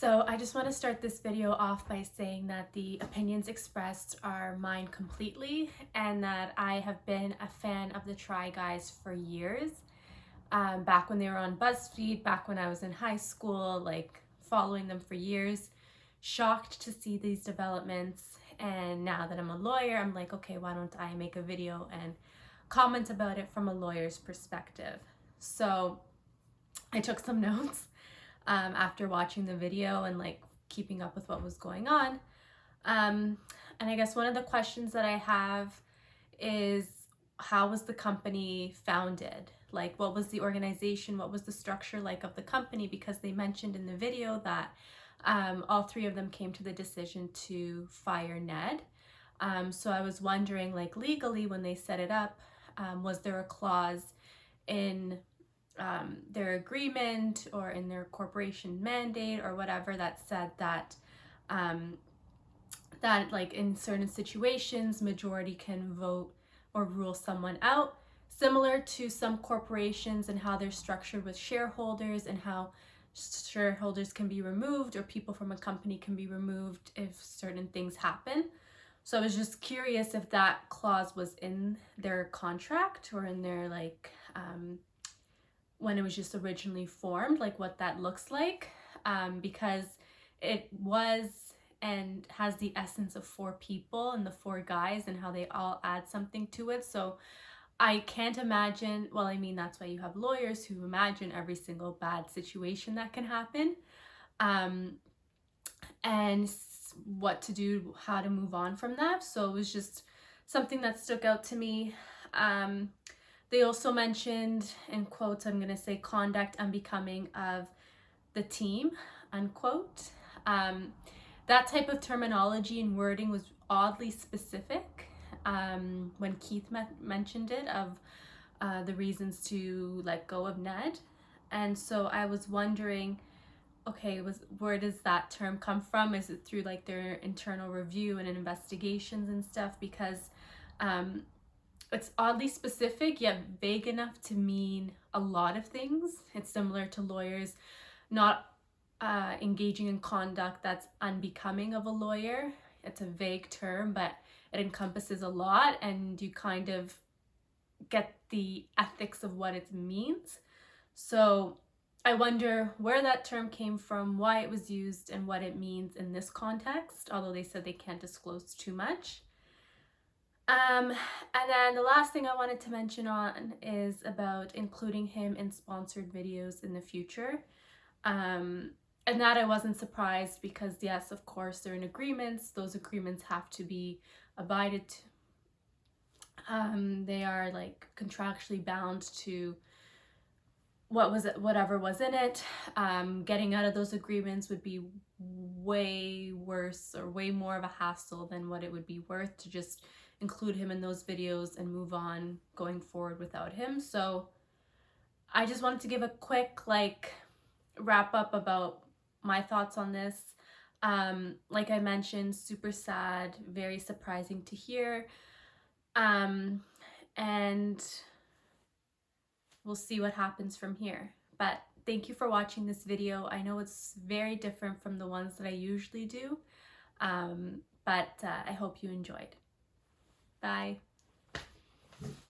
So I just want to start this video off by saying that the opinions expressed are mine completely, and that I have been a fan of the Try Guys for years. Back when they were on BuzzFeed, back when I was in high school, like following them for years. Shocked to see these developments, and now that I'm a lawyer, I'm like, okay, why don't I make a video and comment about it from a lawyer's perspective? So I took some notes after watching the video and like keeping up with what was going on. And I guess one of the questions that I have is, how was the company founded? Like, what was the organization? What was the structure like of the company? Because they mentioned in the video that all three of them came to the decision to fire Ned. So I was wondering, like, legally, when they set it up, was there a clause in their agreement or in their corporation mandate or whatever that said that that like in certain situations majority can vote or rule someone out, similar to some corporations and how they're structured with shareholders and how shareholders can be removed or people from a company can be removed if certain things happen. So I was just curious if that clause was in their contract or in their when it was just originally formed, like what that looks like, because it was and has the essence of four people and the four guys and how they all add something to it. So I can't imagine, well, I mean, that's why you have lawyers who imagine every single bad situation that can happen, and what to do, how to move on from that. So it was just something that stuck out to me. They also mentioned, in quotes, I'm going to say, conduct unbecoming of the team, unquote. That type of terminology and wording was oddly specific when Keith mentioned it, of the reasons to let go of Ned. And so I was wondering, okay, where does that term come from? Is it through like their internal review and investigations and stuff? Because it's oddly specific yet vague enough to mean a lot of things. It's similar to lawyers not engaging in conduct that's unbecoming of a lawyer. It's a vague term, but it encompasses a lot, and you kind of get the ethics of what it means. So I wonder where that term came from, why it was used, and what it means in this context, although they said they can't disclose too much. And then the last thing I wanted to mention on is about including him in sponsored videos in the future. And that I wasn't surprised, because yes, of course, they're in agreements. Those agreements have to be abided to. They are like contractually bound to whatever was in it. Getting out of those agreements would be way worse or way more of a hassle than what it would be worth to just include him in those videos and move on going forward without him. So I just wanted to give a quick wrap up about my thoughts on this. Like I mentioned, super sad, very surprising to hear, and we'll see what happens from here. But thank you for watching this video. I know it's very different from the ones that I usually do, but I hope you enjoyed. Bye.